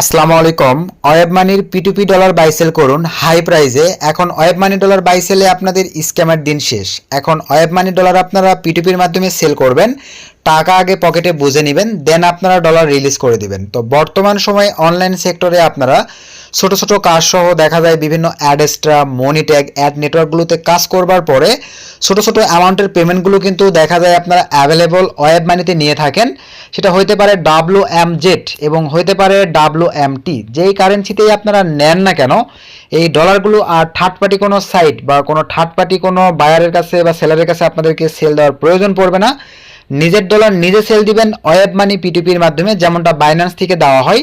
আসসালামু আলাইকুম। ওয়েব মানির P2P ডলার বাই সেল করুন হাই প্রাইসে। এখন ওয়েব মানি ডলার বাই সেলে আপনাদের স্ক্যামের দিন শেষ। এখন ওয়েব মানি ডলার আপনারা P2Pর মাধ্যমে সেল করবেন, টাকা আগে পকেটে বুঝে নেবেন, দেন আপনারা ডলার রিলিজ করে দিবেন। তো বর্তমান সময়ে অনলাইন সেক্টরে আপনারা ছোট ছোট কাজ সহ দেখা যায় বিভিন্ন অ্যাড এক্সট্রা, মনি ট্যাগ, অ্যাড নেটওয়ার্কগুলোতে কাজ করবার পরে ছোট ছোট অ্যামাউন্টের পেমেন্টগুলো কিন্তু দেখা যায় আপনারা অ্যাভেলেবল ওয়েব মানিতে নিয়ে থাকেন। সেটা হইতে পারে WMZ এবং হইতে পারে WMT। যেই কারেন্সিতেই আপনারা নেন না কেন, এই ডলারগুলো আর থার্ড পার্টি কোনো সাইট বা কোনো থার্ড পার্টি কোনো বায়ারের কাছে বা সেলারের কাছে আপনাদেরকে সেল দেওয়ার প্রয়োজন পড়বে না। নিজের ডলার নিজে সেল দিবেন ওয়েব মানি P2Pর মাধ্যমে, যেমনটা বাইন্যান্স থেকে দেওয়া হয়।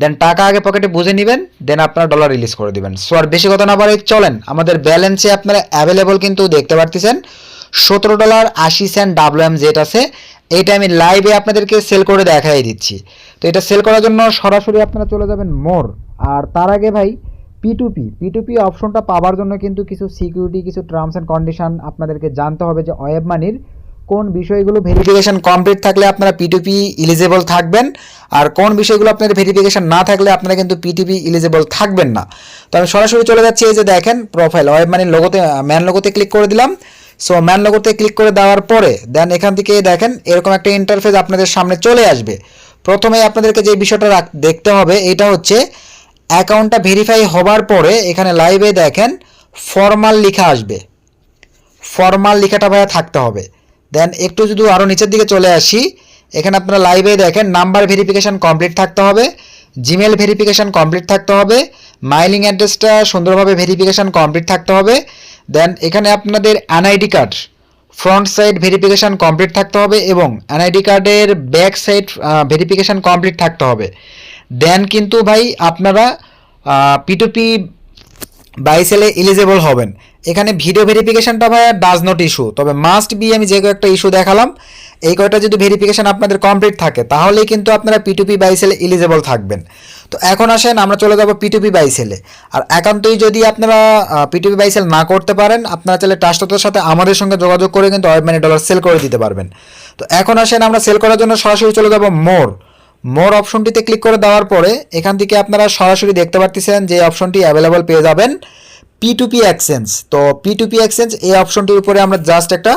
দেন টাকা আগে পকেটে বুঝে নেবেন, দেন আপনারা ডলার রিলিজ করে দিবেন। সো আর বেশি কথা না বাড়াই চলেন, আমাদের ব্যালেন্সে আপনারা অ্যাভেলেবল কিন্তু দেখতে পারতেছেন $17.80 WMZ আছে। এইটা আমি লাইভে আপনাদেরকে সেল করে দেখাই দিচ্ছি। তো এটা সেল করার জন্য সরাসরি আপনারা চলে যাবেন মোর। আর তার আগে ভাই P2P অপশনটা পাওয়ার জন্য কিন্তু কিছু সিকিউরিটি, কিছু টার্মস অ্যান্ড কন্ডিশন আপনাদেরকে জানতে হবে, যে ওয়েব মানির কোন বিষয়গুলো ভেরিফিকেশন কমপ্লিট থাকলে আপনারা P2P এলিজিবল থাকবেন, আর কোন বিষয়গুলো আপনাদের ভেরিফিকেশন না থাকলে আপনারা কিন্তু P2P এলিজিবল থাকবেন না। তো আমি সরাসরি চলে যাচ্ছি, এই যে দেখেন প্রোফাইল ওয়েব মানির লোগোতে, ম্যান লোগোতে ক্লিক করে দিলাম। সো ম্যান লোগোতে ক্লিক করে দেওয়ার পরে দেন এখান থেকে দেখেন এরকম একটা ইন্টারফেস আপনাদের সামনে চলে আসবে। প্রথমেই আপনাদেরকে যে বিষয়টা দেখতে হবে এটা হচ্ছে অ্যাকাউন্টটা ভেরিফাই হবার পরে এখানে লাইভে দেখেন ফর্মাল লেখা আসবে। ফর্মাল লেখাটা ভাইয়া থাকতে হবে। দেন একটু যদি আরও নিচের দিকে চলে আসি, এখানে আপনারা লাইভে দেখেন নাম্বার ভেরিফিকেশান কমপ্লিট থাকতে হবে, জিমেল ভেরিফিকেশান কমপ্লিট থাকতে হবে, মাইলিং অ্যাড্রেসটা সুন্দরভাবে ভেরিফিকেশান কমপ্লিট থাকতে হবে। দেন এখানে আপনাদের NID card front side verification complete থাকতে হবে এবং এনআইডি কার্ডের ব্যাক সাইড ভেরিফিকেশান কমপ্লিট থাকতে হবে। দেন কিন্তু ভাই আপনারা P2P বাই সেলে এলিজেবল হবেন। এখানে ভিডিও ভেরিফিকেশনটা ভাই ডাজ নট ইস্যু, তবে মাস্ট বি আমি যে কয়েকটা ইস্যু দেখালাম এই কয়টা যদি ভেরিফিকেশন আপনাদের কমপ্লিট থাকে তাহলেই কিন্তু আপনারা P2P বাই সেলে এলিজেবল থাকবেন। তো এখন আসেন আমরা চলে যাব P2P বাই সেলে। আর একান্তই যদি আপনারা P2P বাই সেল না করতে পারেন, আপনারা চাইলে ট্রাস্টতার সাথে আমাদের সঙ্গে যোগাযোগ করে কিন্তু ওয়েব মানি ডলার সেল করে দিতে পারবেন। তো এখন আসেন আমরা সেল করার জন্য সরাসরি চলে যাব মোর অপশনটিতে ক্লিক করে দেওয়ার পরে এখান থেকে আপনারা সরাসরি দেখতে পাচ্ছেন যে অপশনটি অ্যাভেলেবল পেয়ে যাবেন P2P এক্সচেঞ্জ। তো P2P এক্সচেঞ্জ এই অপশনটির উপরে আমরা জাস্ট একটা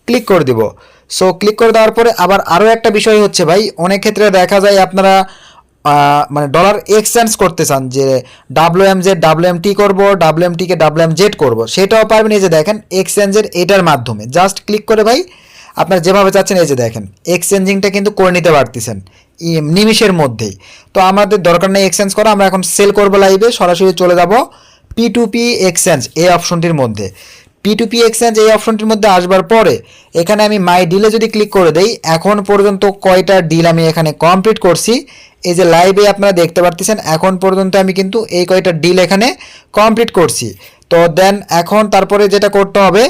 ক্লিক করে দিব। সো ক্লিক করে দেওয়ার পরে আবার আরও একটা বিষয় হচ্ছে ভাই, অনেক ক্ষেত্রে দেখা যায় আপনারা মানে ডলার এক্সচেঞ্জ করতে চান, যে WMZ WMT করব, WMT কে WMZ করব, সেটাও পারবেন। এই যে দেখেন এক্সচেঞ্জের এটার মাধ্যমে জাস্ট ক্লিক করে ভাই আপনারা যেভাবে চাচ্ছেন এই যে দেখেন এক্সচেঞ্জিংটা কিন্তু করে নিতে পারতেছেন নিমিষের মধ্যেই। তো আমাদের দরকার নেই এক্সচেঞ্জ করা, আমরা এখন সেল করবো লাইভে। সরাসরি চলে যাব P2P এক্সচেঞ্জ এই অপশনটির মধ্যে। P2P এক্সচেঞ্জ এই অপশনটির মধ্যে আসবার পরে এখানে আমি মাই ডিলে যদি ক্লিক করে দেই, এখন পর্যন্ত কয়টা ডিল আমি এখানে কমপ্লিট করছি এই যে লাইভে আপনারা দেখতে পারতেছেন। এখন পর্যন্ত আমি কিন্তু এই কয়টা ডিল এখানে কমপ্লিট করছি। তো দেন এখন তারপরে যেটা করতে হবে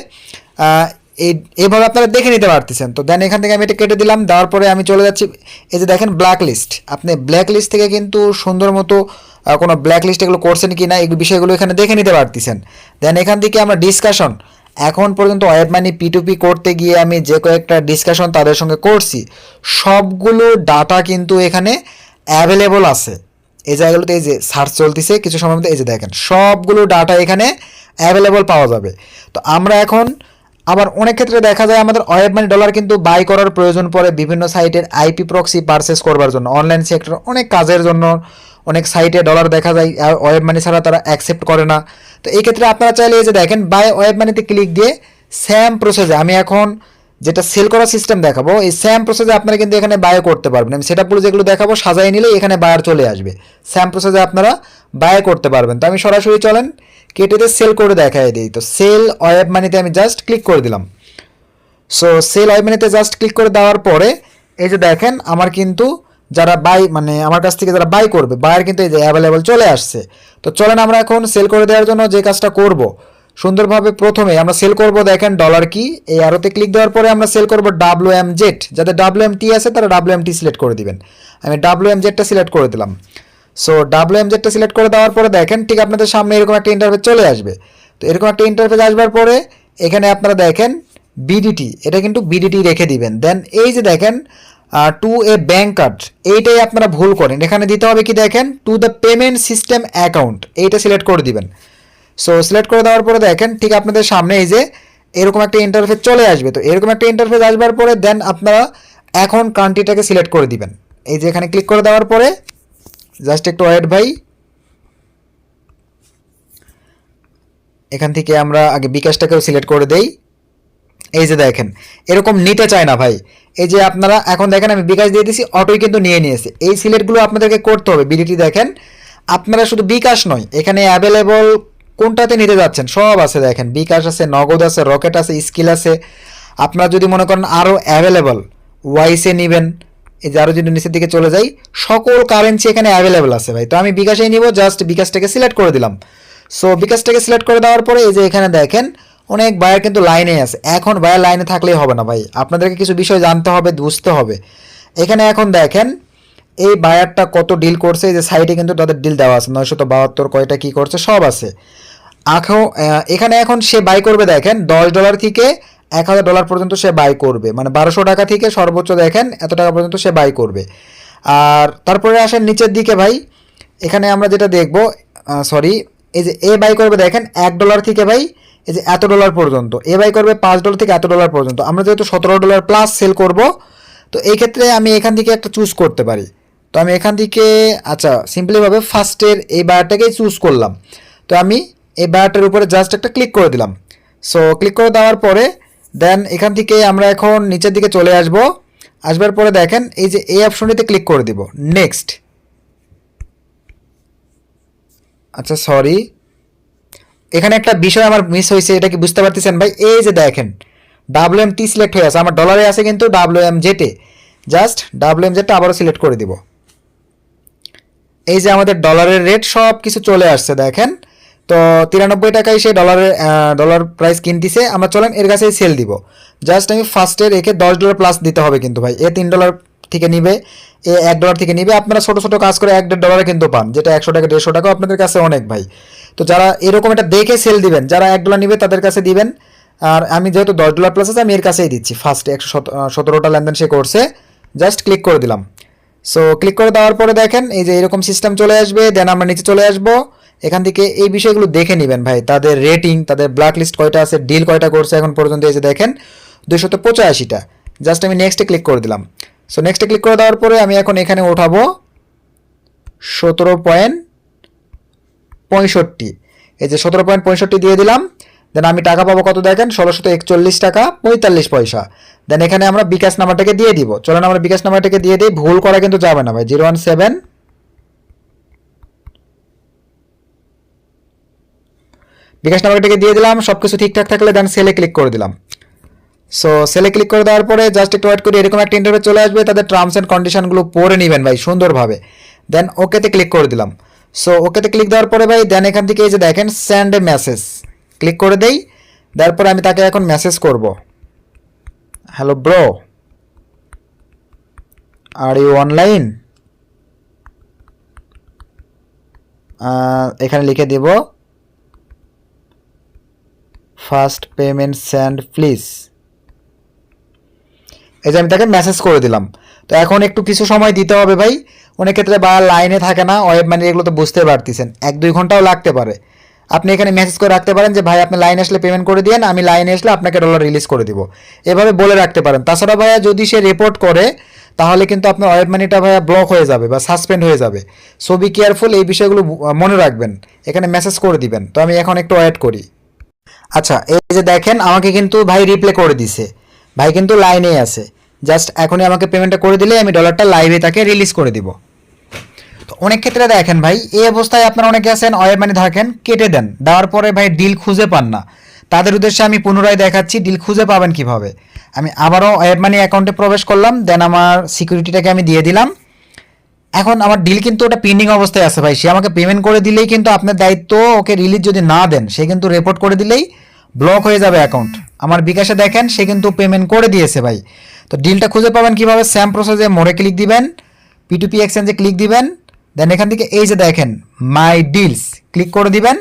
এইভাবে আপনারা দেখে নিতে পারতেছেন। তো দেন এখান থেকে আমি এটা কেটে দিলাম, দেওয়ার পরে আমি চলে যাচ্ছি এই যে দেখেন ব্ল্যাক লিস্ট। আপনি ব্ল্যাক লিস্ট থেকে কিন্তু সুন্দর মতো কোনো ব্ল্যাক লিস্ট এগুলো করছেন কি না এই বিষয়গুলো এখানে দেখে নিতে পারতেছেন। দেন এখান থেকে আমরা ডিসকাশন, এখন পর্যন্ত ওয়েব মানি P2P করতে গিয়ে আমি যে কয়েকটা ডিসকাশন তাদের সঙ্গে করছি সবগুলো ডাটা কিন্তু এখানে অ্যাভেলেবল আছে। এই জায়গাগুলোতে এই যে সার্চ চলতেছে কিছু সময় মধ্যে, এই যে দেখেন সবগুলো ডাটা এখানে অ্যাভেলেবল পাওয়া যাবে। তো আমরা এখন আবার অনেক ক্ষেত্রে দেখা যায় আমাদের ওয়েব মানি ডলার কিন্তু বাই করার প্রয়োজন পড়ে বিভিন্ন সাইটের আইপি প্রক্সি পারচেস করবার জন্য, অনলাইন সেক্টর অনেক কাজের জন্য অনেক সাইটে ডলার দেখা যায় ওয়েব মানি ছাড়া তারা অ্যাকসেপ্ট করে না। তো এই ক্ষেত্রে আপনারা চাইলে এই যে দেখেন বাই ওয়েব মানিতে ক্লিক দিয়ে সেম প্রসেসে আমি এখন যেটা সেল করার সিস্টেম দেখাবো, এই সেম প্রসেসে আপনারা কিন্তু এখানে বায়ও করতে পারবেন। আমি সেটআপগুলো যেগুলো দেখাবো সাজাই নিলে এখানে বায়ার চলে আসবে, সেম প্রসেসে আপনারা বায় করতে পারবেন। তো আমি সরাসরি চলেন কেটেতে সেল করে দেখাই দিই। তো সেল ওয়েব মানিতে আমি জাস্ট ক্লিক করে দিলাম। সো সেল ওয়েব মানিতে জাস্ট ক্লিক করে দেওয়ার পরে এই যে দেখেন আমার কিন্তু যারা বাই মানে আমার কাছ থেকে যারা বাই করবে বায়ার কিন্তু এই যে অ্যাভেলেবল চলে আসছে। তো চলেন আমরা এখন সেল করে দেওয়ার জন্য যে কাজটা করব সুন্দরভাবে, প্রথমে আমরা সেল করব দেখেন ডলার কি, এই আরোতে ক্লিক দেওয়ার পরে আমরা সেল করব WMZ। যাদের WMT আছে তারা WMT সিলেক্ট করে দিবেন, আমি WMZটা সিলেক্ট করে দিলাম। সো WMZটা সিলেক্ট করে দেওয়ার পরে দেখেন ঠিক আপনাদের সামনে এরকম একটা ইন্টারফেস চলে আসবে। তো এরকম একটা ইন্টারফেস আসবার পরে এখানে আপনারা দেখেন BDT, এটা কিন্তু BDT রেখে দিবেন। দেন এই যে দেখেন টু এ ব্যাঙ্ক কার্ড, এইটাই আপনারা ভুল করেন। এখানে দিতে হবে কি দেখেন, to the payment system account, এইটা সিলেক্ট করে দিবেন। সো সিলেক্ট করে দেওয়ার পরে দেখেন ঠিক আপনাদের সামনে এই যে এরকম একটা ইন্টারফেস চলে আসবে। তো এরকম একটা ইন্টারফেস আসবার পরে দেন আপনারা এখন কান্ট্রিটাকে সিলেক্ট করে দিবেন। এই যে এখানে ক্লিক করে দেওয়ার পরে জাস্ট একটু ওয়েট ভাই, এখান থেকে আমরা আগে বিকাশটাকেও সিলেক্ট করে দেই। এই যে দেখেন এরকম নিতে চায় না ভাই, এই যে আপনারা এখন দেখেন আমি বিকাশ দিয়ে দিয়েছি, অটোই কিন্তু নিয়ে নিয়েছে। এই সিলেক্টগুলো আপনাদেরকে করতে হবে। বিডিটি দেখেন আপনারা শুধু বিকাশ নয়, এখানে অ্যাভেলেবল কোনটাতে নিতে যাচ্ছেন সব আছে। দেখেন বিকাশ আছে, নগদ আছে, রকেট আছে, স্কিল আছে। আপনারা যদি মনে করেন আরও অ্যাভেলেবল ওয়াইসে নেবেন, এই যে আরও যদি নিচের দিকে চলে যাই, সকল কারেন্সি এখানে অ্যাভেলেবল আছে ভাই। তো আমি বিকাশেই নিব, জাস্ট বিকাশটাকে সিলেক্ট করে দিলাম। সো বিকাশটাকে সিলেক্ট করে দেওয়ার পরে এই যে এখানে দেখেন অনেক বায়ার কিন্তু লাইনে আছে। এখন বায়ার লাইনে থাকলেই হবে না ভাই, আপনাদেরকে কিছু বিষয় জানতে হবে, বুঝতে হবে। এখানে এখন দেখেন এই বায়ারটা কত ডিল করছে, এই যে সাইডে কিন্তু তাদের ডিল দেওয়া আছে 972 কয়টা কী করছে সব আছে। এখন এখানে এখন সে বাই করবে দেখেন $10 থেকে $1000 পর্যন্ত সে বাই করবে, মানে 1200 টাকা থেকে সর্বোচ্চ দেখেন এত টাকা পর্যন্ত সে বাই করবে। আর তারপরে আসেন নিচের দিকে ভাই, এখানে আমরা যেটা দেখব সরি, এই যে এ বাই করবে দেখেন $1 থেকে ভাই এই যে এত ডলার পর্যন্ত, এ বাই করবে $5 থেকে এত ডলার পর্যন্ত। আমরা যেহেতু $17 প্লাস সেল করব, তো এই ক্ষেত্রে আমি এখান থেকে একটা চুজ করতে পারি। তো আমি এখান থেকে আচ্ছা সিম্পলিভাবে ফার্স্টের এই বায়ারটাকেই চুজ করলাম। তো আমি এই বায়ারটার উপরে জাস্ট একটা ক্লিক করে দিলাম। সো ক্লিক করে দেওয়ার পরে দেন এখান থেকে আমরা এখন নিচের দিকে চলে আসব। আসবার পরে দেখেন এই যে এই অপশনটিতে ক্লিক করে দিব, নেক্সট। আচ্ছা সরি, এখানে একটা বিষয় আমার মিস হয়েছে, এটা কি বুঝতে পারতেছেন ভাই? এই যে দেখেন WMT সিলেক্ট হয়ে আছে, আমার ডলারে আছে কিন্তু WMZে, জাস্ট WMZটা আবারও সিলেক্ট করে দিব। এই যে আমাদের ডলারের রেট সব কিছু চলে আসছে দেখেন। তো 93 টাকায় সে ডলার প্রাইস কিনতেছে, আমরা চলেন এর কাছেই সেল দিব। জাস্ট আমি ফার্স্টে রেখে $10 প্লাস দিতে হবে কিন্তু ভাই। এ $3 থেকে নিবে, এ $1 থেকে নিবে। আপনারা ছোটো ছোটো কাজ করে $1.5 কিন্তু পান, যেটা 100 টাকা 150 টাকা আপনাদের কাছে অনেক ভাই। তো যারা এরকম এটা দেখে সেল দিবেন, যারা $1 নিবে তাদের কাছে দিবেন। আর আমি যেহেতু $10 প্লাস আছে আমি এর কাছেই দিচ্ছি। ফার্স্টে 117টা লেনদেন সে করছে, জাস্ট ক্লিক করে দিলাম। সো ক্লিক করে দেওয়ার পরে দেখেন এই যে এরকম সিস্টেম চলে আসবে। দেন আমরা নিচে চলে আসবো, এখান থেকে এই বিষয়গুলো দেখে নেবেন ভাই, তাদের রেটিং, তাদের ব্ল্যাক লিস্ট কয়টা আছে, ডিল কয়টা করছে এখন পর্যন্ত। এই যে দেখেন 285টা। জাস্ট আমি নেক্সটে ক্লিক করে দিলাম। সো নেক্সটে ক্লিক করে দেওয়ার পরে আমি এখন এখানে ওঠাবো 17.65। এই যে 17.65 দিয়ে দিলাম। দেন আমি টাকা পাবো কত দেখেন, 1641 টাকা 45 পয়সা। দেন এখানে আমরা বিকাশ নাম্বারটাকে দিয়ে দিব। চলেন আমরা বিকাশ নাম্বারটাকে দিয়ে দিই, ভুল করা কিন্তু যাবে না ভাই। 017 বিকাশ নাম্বারটাকে দিয়ে দিলাম। সব কিছু ঠিকঠাক থাকলে দেন সেলে ক্লিক করে দিলাম। সো সেলে ক্লিক করে দেওয়ার পরে জাস্ট একটু ওয়েট করি, এরকম একটা ইন্টারভিউ চলে আসবে। তাদের টার্মস অ্যান্ড কন্ডিশনগুলো পড়ে নেবেন ভাই সুন্দরভাবে। দেন ওকেতে ক্লিক করে দিলাম। সো ওকেতে ক্লিক দেওয়ার পরে ভাই দেন এখান থেকে এই যে দেখেন সেন্ড এ মেসেজ, ক্লিক করে দেই। তারপরে আমি তাকে এখন মেসেজ করব, hello bro, are you online. এখানে লিখে দেব ফার্স্ট পেমেন্ট সেন্ড প্লিজ। এই যে আমি তাকে মেসেজ করে দিলাম। তো এখন একটু কিছু সময় দিতে হবে ভাই। অনেক ক্ষেত্রে বা লাইনে থাকে না, ওয়েব মানি এগুলো তো বুঝতে পারতেছেন, 1-2 ঘন্টাও লাগতে পারে। আপনি এখানে মেসেজ করে রাখতে পারেন যে ভাই আপনি লাইনে আসলে পেমেন্ট করে দিন, আমি লাইনে আসলে আপনাকে ডলার রিলিজ করে দিব, এভাবে বলে রাখতে পারেন। তাছাড়া ভাইয়া যদি সে রিপোর্ট করে তাহলে কিন্তু আপনার ওয়েব মানিটা ভাইয়া ব্লক হয়ে যাবে বা সাসপেন্ড হয়ে যাবে। সো বি কেয়ারফুল, এই বিষয়গুলো মনে রাখবেন, এখানে মেসেজ করে দিবেন। তো আমি এখন একটু ওয়েট করি। আচ্ছা এই যে দেখেন আমাকে কিন্তু ভাই রিপ্লে করে দিছে, ভাই কিন্তু লাইনেই আছে। জাস্ট এখনই আমাকে পেমেন্টটা করে দিলে আমি ডলারটা লাইভে তাকে রিলিজ করে দিব। তো অনেক ক্ষেত্রে দেখেন ভাই এই অবস্থায় আপনারা অনেকে আছেন ওয়েব মানি থাকেন কেটে দেন, দেওয়ার পরে ভাই ডিল খুঁজে পান না। তাদের উদ্দেশ্যে আমি পুনরায় দেখাচ্ছি ডিল খুঁজে পাবেন কিভাবে। আমি আবারও ওয়েব মানি অ্যাকাউন্টে প্রবেশ করলাম, দেন আমার সিকিউরিটিটাকে আমি দিয়ে দিলাম। এখন আমার ডিল কিন্তু ওটা পেন্ডিং অবস্থায় আছে ভাই, সে আমাকে পেমেন্ট করে দিলেই কিন্তু আপনার দায়িত্ব ওকে রিলিজ যদি না দেন সে কিন্তু রিপোর্ট করে দিলেই ব্লক হয়ে যাবে অ্যাকাউন্ট। আমার বিকাশে দেখেন সে কিন্তু পেমেন্ট করে দিয়েছে ভাই। তো ডিলটা খুঁজে পাবেন কিভাবে, স্যাম প্রসেসে মোড়ে ক্লিক দিবেন, P2P এক্সচেঞ্জে ক্লিক দিবেন। দেন এখান থেকে এই যে দেখেন মাই ডিলস ক্লিক করে দিবেন।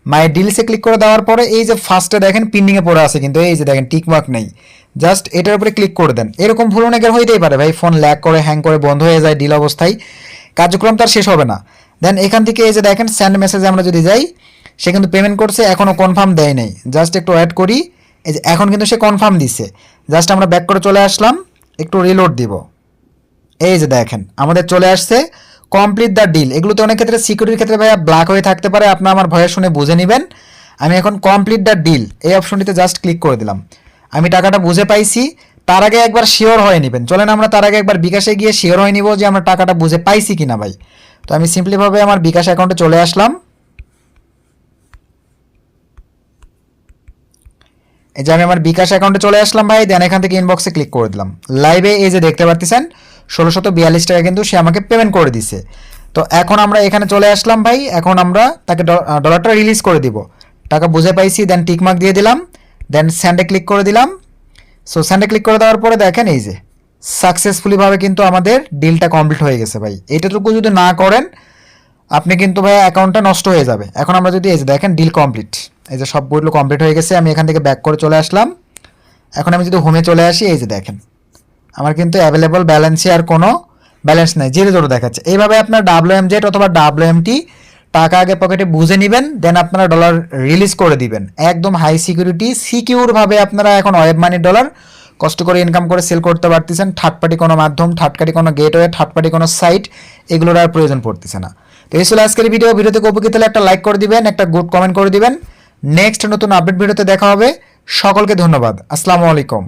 মাই ডিলসে ক্লিক করে দেওয়ার পরে এই যে ফার্স্টে দেখেন পেন্ডিংয়ে পড়ে আছে, কিন্তু এই যে দেখেন টিকমার্ক নেই, জাস্ট এটার উপরে ক্লিক করে দেন। এরকম ভুল অনেকের হইতেই পারে ভাই, ফোন ল্যাগ করে, হ্যাং করে, বন্ধ হয়ে যায় ডিল অবস্থায়, কার্যক্রম তার শেষ হবে না। দেন এখান থেকে এই যে দেখেন সেন্ড মেসেজে আমরা যদি যাই, সে কিন্তু পেমেন্ট করছে, এখনও কনফার্ম দেয় নাই। জাস্ট একটু ওয়েট করি, এই যে এখন কিন্তু সে কনফার্ম দিছে। জাস্ট আমরা ব্যাক করে চলে আসলাম, একটু রিলোড দিব। এই যে দেখেন আমাদের চলে আসছে কমপ্লিট দ্য ডিল। এগুলোতে অনেক ক্ষেত্রে সিকিউরিটির ক্ষেত্রে ভাইয়া ব্ল্যাক হয়ে থাকতে পারে, আপনার আমার ভয়ে শুনে বুঝে নেবেন। আমি এখন কমপ্লিট দ্য ডিল এই অপশনটিতে জাস্ট ক্লিক করে দিলাম। আমি টাকাটা বুঝে পাইছি। তার আগে একবার শিওর হয়ে নেবেন, চলেন আমরা তার আগে একবার বিকাশে গিয়ে শিওর হয়ে নিব যে আমরা টাকাটা বুঝে পাইছি কিনা ভাই। তো আমি সিম্পলিভাবে আমার বিকাশ অ্যাকাউন্টে চলে আসলাম। এই যে আমি আমার বিকাশ অ্যাকাউন্টে চলে আসলাম ভাই। দেন এখান থেকে ইনবক্সে ক্লিক করে দিলাম। লাইভে এই যে দেখতে পাচ্ছেন 1642 টাকা কিন্তু সে আমাকে পেমেন্ট করে দিছে। তো এখন আমরা এখানে চলে আসলাম ভাই। এখন আমরা তাকে ডলারটা রিলিজ করে দিব। টাকা বুঝে পাইছি, দেন টিকমার্ক দিয়ে দিলাম, দেন স্যান্ডে ক্লিক করে দিলাম। সো স্যান্ডে ক্লিক করে দেওয়ার পরে দেখেন এই যে সাকসেসফুলিভাবে কিন্তু আমাদের ডিলটা কমপ্লিট হয়ে গেছে ভাই। এইটাটুকু যদি না করেন আপনি কিন্তু ভাই অ্যাকাউন্টটা নষ্ট হয়ে যাবে। এখন আমরা যদি এই যে দেখেন ডিল কমপ্লিট, এই যে সবগুলো কমপ্লিট হয়ে গেছে। আমি এখান থেকে ব্যাক করে চলে আসলাম। এখন আমি যদি হোমে চলে আসি, এই যে দেখেন আমার কিন্তু অ্যাভেলেবল ব্যালেন্সে আর কোনো ব্যালেন্স নাই, জিরো জিরো দেখাচ্ছে। এইভাবে আপনার WMZ অথবা WMT টাকা আগে পকেটে বুঝে নেবেন, দেন আপনারা ডলার রিলিজ করে দিবেন। একদম হাই সিকিউরিটি সিকিউরভাবে আপনারা এখন ওয়েব মানি ডলার কষ্ট করে ইনকাম করে সেল করতে পারতেছেন। থার্ড পার্টি কোনো মাধ্যম, থার্ড পার্টি কোনো গেটওয়ে, থার্ড পার্টি কোনো সাইট, এগুলোর আর প্রয়োজন পড়তেছে না। তো এই ছিল আজকের ভিডিও থেকে উপকৃত হলে একটা লাইক করে দিবেন, একটা গুড কমেন্ট করে দিবেন। নেক্সট নতুন আপডেট ভিডিওতে দেখা হবে। সকলকে ধন্যবাদ। আসসালামু আলাইকুম।